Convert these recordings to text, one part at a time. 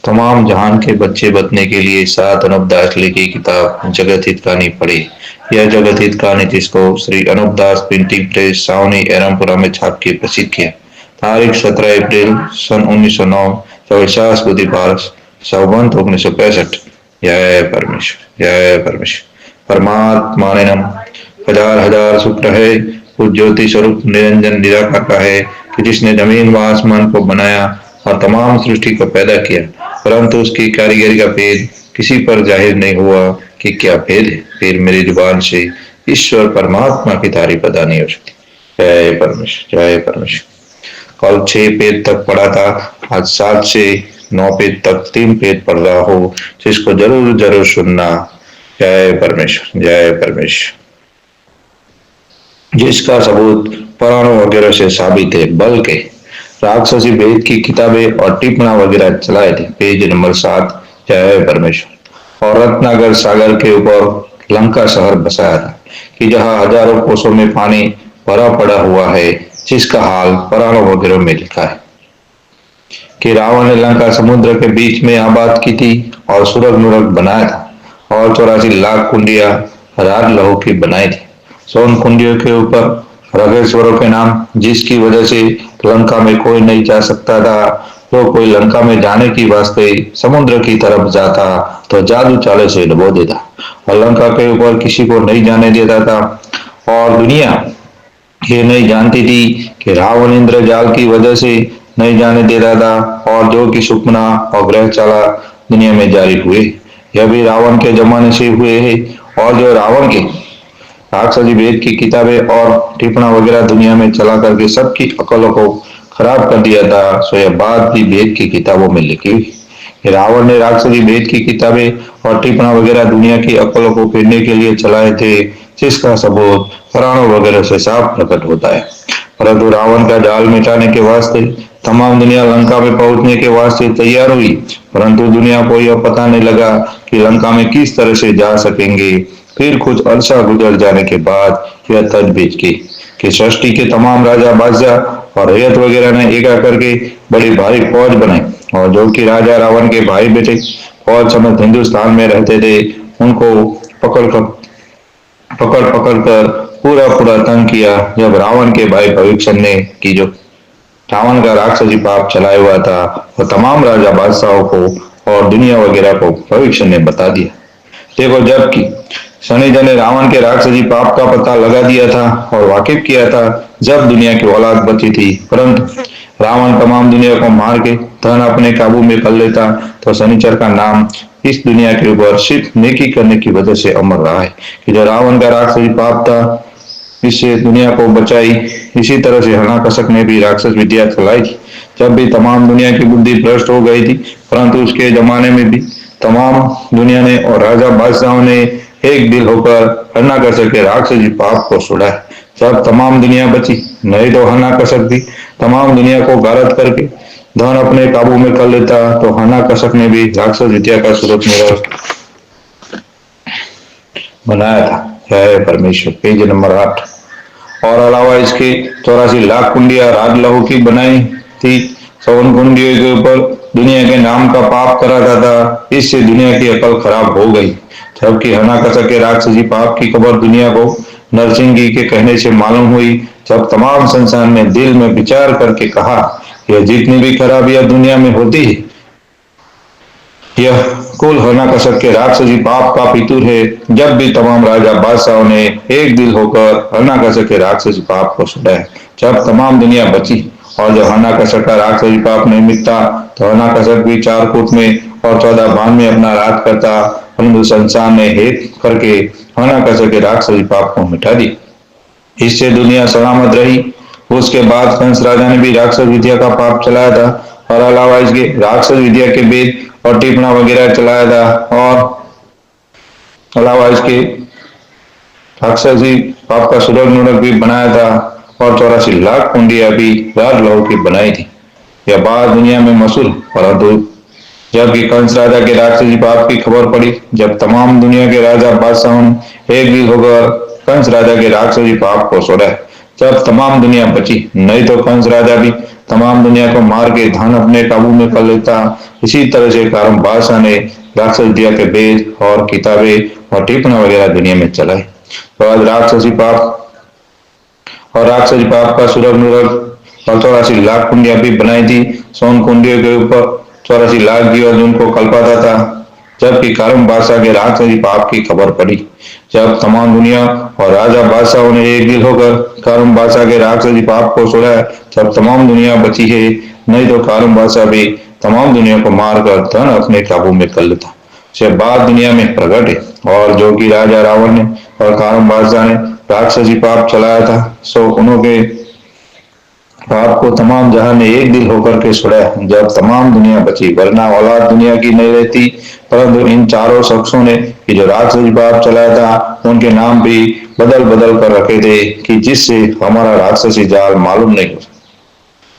तमाम जहान के बच्चे बचने के लिए सात अनूपदास लिखी किताब जगत हित कहानी पढ़ी। यह जगत हित कहानी जिसको श्री अनूपदास प्रिंटिंग प्रेस सावनी एरमपुरा में छाप के प्रसिद्ध किया। तारीख 17 अप्रैल सन 1909 चौशास बुधवार संवत 1965। जय परमेश्वर, जय परमेश्वर। परमात्मा ने नम। हजार हजार शुक्र है उस ज्योति स्वरूप निरंजन निराकार का है कि जिसने जमीन व आसमान को बनाया और तमाम सृष्टि को पैदा किया, परंतु उसकी कारीगरी का भेद किसी पर जाहिर नहीं हुआ कि क्या भेद है। फिर मेरी जुबान से ईश्वर परमात्मा की तारीफ अदा नहीं हो सकती। जय परमेश्वर, जय परमेश्वर। कल 6 पेज तक पढ़ा था, आज 7 से 9 पेज तक 3 पेज पढ़ रहा हो, जिसको जरूर जरूर सुनना। जय परमेश्वर, जय परमेश्वर। जिसका सबूत पुराणों वगैरह से साबित है, बल्कि राक्षसी वेद की किताबें और टिप्पणा वगैरह चलाए थे। Page number 7। जय परमेश्वर। और रत्नागर सागर के ऊपर लंका शहर बसाया था कि जहाँ हजारों कोसों में पानी भरा पड़ा हुआ है, जिसका हाल पुराणों वगैरह में लिखा है कि रावण ने लंका समुद्र के बीच में आबाद की थी और सुरग नुरग बनाया था और 84 लाख कुंडिया राज लहू की बनाई थी। सोन कुंडियों के ऊपर रघेश्वरों के नाम, जिसकी वजह से लंका में कोई नहीं जा सकता था। जो कोई लंका में जाने की वास्ते समुद्र की तरफ जाता तो जादू चाले से डुबो देता और लंका के ऊपर किसी को नहीं जाने देता था। और दुनिया ये नहीं जानती थी कि रावण इंद्र जाल की वजह से नहीं जाने देता था और जो कि सुपना और ग्रह चाला दुनिया में जारी हुए, यह भी रावण के जमाने से हुए हैं। और जो रावण के राक्षसी वेद की किताबें और टिप्पणा वगैरह दुनिया में चला करके सबकी अकलों को खराब कर दिया था, सो यह बात भी वेद की किताबों में लिखी हुई। रावण ने राक्षसी वेद की किताबें और टिप्पणा वगैरह दुनिया की अकलों को फेरने के लिए चलाए थे, जिसका सबूत पुराणों वगैरह से साफ प्रकट होता है। परंतु रावण का जाल मिटाने के वास्ते तमाम दुनिया लंका में पहुंचने के वास्ते तैयार हुई, परंतु दुनिया को यह पता नहीं लगा कि लंका में किस तरह से जा सकेंगे। फिर कुछ अरसा गुजर जाने के बाद यह तजवीज की कि सृष्टि के तमाम राजा बादशाह और रैयत वगैरह ने एका करके बड़ी भारी फौज बनाई और जो कि राजा रावण के भाई बेटे फौज समेत हिंदुस्तान में रहते थे, उनको पकड़ पकड़ कर पूरा पूरा तंग किया। जब रावण के भाई भविष्य ने की जो रावण का राक्षसी पाप चलाया हुआ था, वो तमाम राजा बादशाहों को और दुनिया वगैरह को भविष्य ने बता दिया। देखो, जबकि शनिदेव ने रावण के राक्षसी पाप का पता लगा दिया था और वाकिफ किया था जब दुनिया की औलाद बची थी, परंतु रावण तमाम दुनिया को मार के धन अपने काबू में कर लेता, तो शनिचर का नाम इस दुनिया के ऊपर सिर्फ नेकी करने की वजह से अमर रहा है कि जो रावण का राक्षसी पाप था, इससे दुनिया को बचाई। इसी तरह से हरणाकशक ने भी राक्षस विद्या चलाई थी, जब भी तमाम दुनिया की बुद्धि भ्रष्ट हो गई थी, परंतु उसके जमाने में भी तमाम दुनिया ने और राजा बादशाहों ने एक दिल होकर हरणाकशक के राक्षसी पाप को छुड़ाया। जब तमाम दुनिया बची, नहीं तो हरणाकशक भी तमाम दुनिया को गारद करके धन अपने काबू में कर लेता, तो हरणाकशक ने भी राक्षस विद्या का सूरत बनाया था। जय परमेश्वर। Page number 8। और अलावा इसके 84 लाख कुंडिया राज लहू की बनाई थी। 54 कुंडियों के ऊपर दुनिया के नाम का पाप कराता था, इससे दुनिया की अकल खराब हो गई। जबकि हरणाकशक के राक्षसी पाप की खबर दुनिया को नरसिंह जी के कहने से मालूम हुई। जब तमाम संसार ने दिल में विचार करके कहा, यह जितनी भी खराबियां दुनिया में होती है, यह कुल हरणाकशक के राक्षसी पाप का फितूर है। जब भी तमाम राजा बादशाहों ने एक दिल होकर हरणाकशक के राक्षसी पाप को छुड़ाया, जब तमाम दुनिया बची और जो हरणाकशक का राक्षसी पाप नहीं मिटता, तो हरणाकशक भी 4 कूट में और 14 बाण में अपना राज करता, परंतु संसार ने हेत करके हरणाकशक के राक्षसी पाप को मिटा दी। इससे दुनिया सलामत रही। उसके बाद कंस राजा ने भी राक्षस विद्या का पाप चलाया था और अलावा इसके राक्षस विद्या के वेद और टिप्पणा वगैरह चलाया था और अलावा इसके राक्षसी पाप का सुरग नुरग भी बनाया था और 84 लाख कुंडिया भी राज लहू की बनाई थी। यह बात दुनिया में मशहूर। परंतु जबकि कंस राजा के राक्षसी पाप की खबर पड़ी, जब तमाम दुनिया के राजा बादशाहों ने एक दिल होकर कंस राजा के राक्षसी पाप को छोड़ा, जब तमाम दुनिया बची, नहीं तो कंस राजा भी तमाम दुनिया को मार के धन अपने काबू में कर लेता। इसी तरह से कारम बादशाह ने राक्षस दिया के वेद और किताबें और टिप्पणी वगैरह दुनिया में चलाए। तो आज राक्षसी पाप का सुरग नुरग और 84 लाख कुंडिया भी बनाई थी। सोन कुंडियों के ऊपर 84 लाख दिया जिनको कल्पाता था। जबकि कारम बादशाह के राक्षसी पाप की खबर पड़ी, जब तमाम दुनिया और राजा बादशाहों ने एक दिल होकर कारम बादशाह के राक्षसी पाप को सुना, तब तमाम दुनिया बची है। नहीं तो कारम बादशाह भी तमाम दुनिया को मारकर धन अपने काबू में कर लेता। से बात दुनिया में प्रकट है। और जो कि राजा रावण ने और कारम बादशाह ने राक्षसी पाप चलाया था, सो उन्होंने पाप को तमाम जहां ने एक दिल होकर के छुड़ाया, जब तमाम दुनिया बची। वरना औलाद दुनिया की नहीं रहती। परंतु इन चारों शख्सों ने कि जो राक्षसी पाप चलाया था, उनके नाम भी बदल बदल कर रखे थे कि जिससे हमारा राक्षसी जाल मालूम नहीं हो।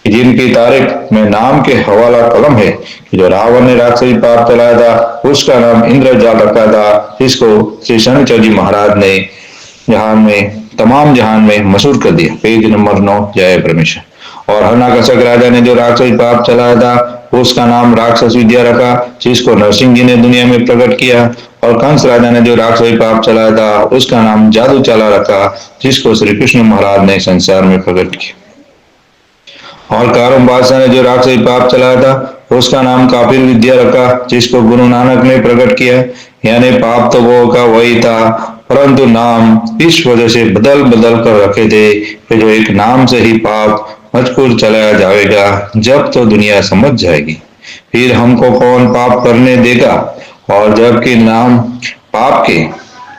जिनकी तारीख में नाम के हवाला कलम है कि जो रावण ने राक्षसी पाप चलाया था, उसका नाम इंद्रजाल रखा था, जिसको श्री शनिचर जी महाराज ने तमाम जहान में मशहूर कर दिया। Page number 9। जय परमेश्वर। और हरणाकशक राजा ने जो राक्षसी पाप चलाया था, उसका नाम राक्षस विद्या रखा, जिसको नरसिंह जी ने दुनिया में प्रकट किया। और कंस राजा ने जो राक्षसी पाप चलाया था, उसका नाम जादू चाला रखा, जिसको श्री कृष्ण महाराज ने संसार में प्रकट किया। और कारम बादशाह ने जो राक्षसी पाप चलाया था, उसका नाम काफिर विद्या रखा, जिसको गुरु नानक ने प्रकट किया। यानी पाप तो वो का वही था, परंतु नाम इस वजह से बदल बदल कर रखे थे कि जो एक नाम से ही पाप मजकूर चलाया जाएगा, जब तो दुनिया समझ जाएगी, फिर हमको कौन पाप करने देगा। और जबकि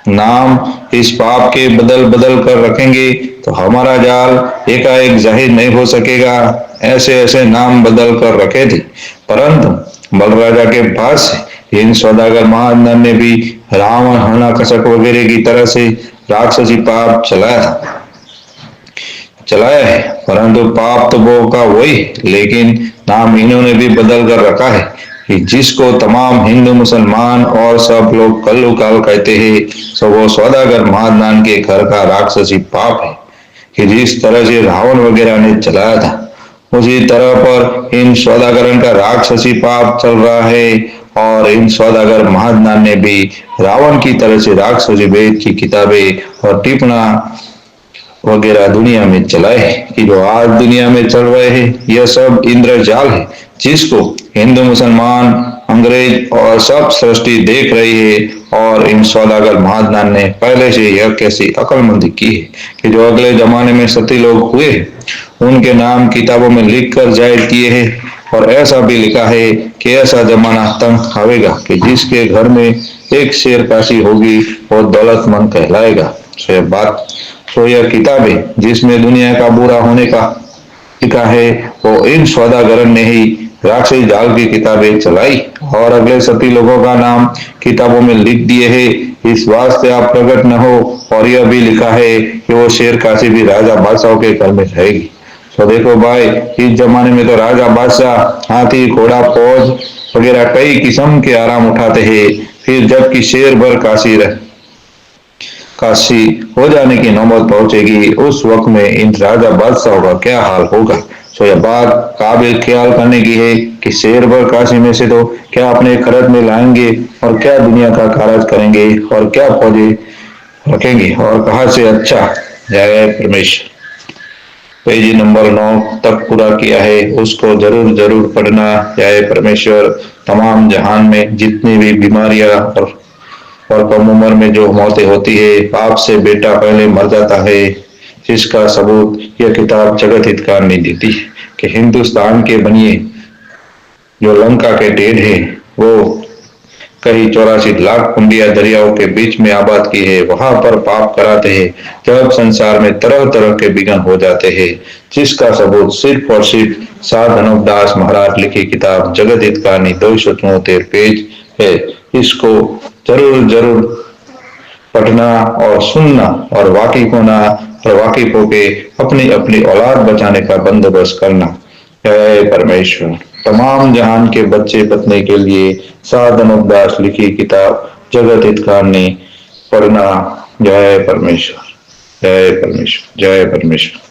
नाम इस पाप के बदल बदल कर रखेंगे, तो हमारा जाल एकाएक जाहिर नहीं हो सकेगा। ऐसे ऐसे नाम बदल कर रखे थे, परंतु बल राजा के पास इन सौदागर महानंद ने भी रावण हरणाकशक वगैरह की तरह से राक्षसी पाप चलाया है, परंतु पाप तो वो का वही, लेकिन नाम इन्होंने भी बदल कर रखा है कि जिसको तमाम हिंदू मुसलमान और सब लोग कल्लू काल कहते हैं, सो वो सौदागर महादान के घर का राक्षसी पाप है कि जिस तरह से रावण वगैरह ने चलाया था, उसी तरह पर इन सौदागरन का राक्षसी पाप चल रहा है। और इन सौदागर महादान ने भी रावण की तरह से राक्षसी वेद की किताबें और टिप्पणा वगैरह दुनिया में चलाए कि जो आज दुनिया में चल रहे हैं, यह सब इंद्रजाल है, जिसको हिंदू मुसलमान अंग्रेज और सब सृष्टि देख रही है। और इन सौदागर महादान ने पहले से यह कैसी अकलमंदी की है कि जो अगले जमाने में सती लोग हुए, उनके नाम किताबों में लिख कर जाहिर किए हैं। और ऐसा भी लिखा है कि ऐसा जमाना तंग आवेगा कि जिसके घर में एक शेर काशी होगी, वो दौलतमंद कहलाएगा। तो यह किताबें जिसमें दुनिया का बुरा होने का लिखा है, वो इन सौदागरन ने ही राक्षसी जाल की किताबें चलाई और अगले सती लोगों का नाम किताबों में लिख दिए हैं, इस वास्ते आप प्रकट न हो। और यह भी लिखा है कि वो शेर काशी भी राजा बादशाहों के घर में रहेगी। तो देखो भाई, इस जमाने में तो राजा बादशाह हाथी घोड़ा फौज वगैरह कई किस्म के आराम उठाते हैं, फिर जबकि शेर भर काशी हो जाने की नौबत पहुंचेगी, उस वक्त में इन राजा बादशाहों का क्या हाल होगा। तो यह बात काबिल ख्याल करने की है कि शेर भर काशी में से तो क्या अपने खरत में लाएंगे और क्या दुनिया का कारज करेंगे और क्या फौजी रखेंगे और कहा से। अच्छा, जय परमेश्वर। पेज नंबर 9 तक पूरा किया है, उसको जरूर जरूर पढ़ना। जय परमेश्वर। तमाम जहान में जितनी भी बीमारियां और कम उम्र में जो मौतें होती है, बाप से बेटा पहले मर जाता है, जिसका सबूत यह किताब जगत हितकारी देती है कि हिंदुस्तान के बनिए जो लंका के टेढ़ है, वो कहीं 84 लाख कुंडिया दरियाओं के बीच में आबाद की है, वहां पर पाप कराते हैं, जब संसार में तरह तरह के विघ्न हो जाते हैं, जिसका सबूत सिर्फ और सिर्फ साध धनवदास महाराज लिखी किताब जगत हितकारी 274 पेज है। इसको जरूर जरूर पढ़ना और सुनना और वाकिफ होना और वाकिफ होके अपनी अपनी औलाद बचाने का बंदोबस्त करना। जय परमेश्वर। तमाम जहान के बच्चे बचने के लिए साधन उपदास लिखी किताब जगत हितकारी पढ़ना। जय परमेश्वर, जय परमेश्वर, जय परमेश्वर।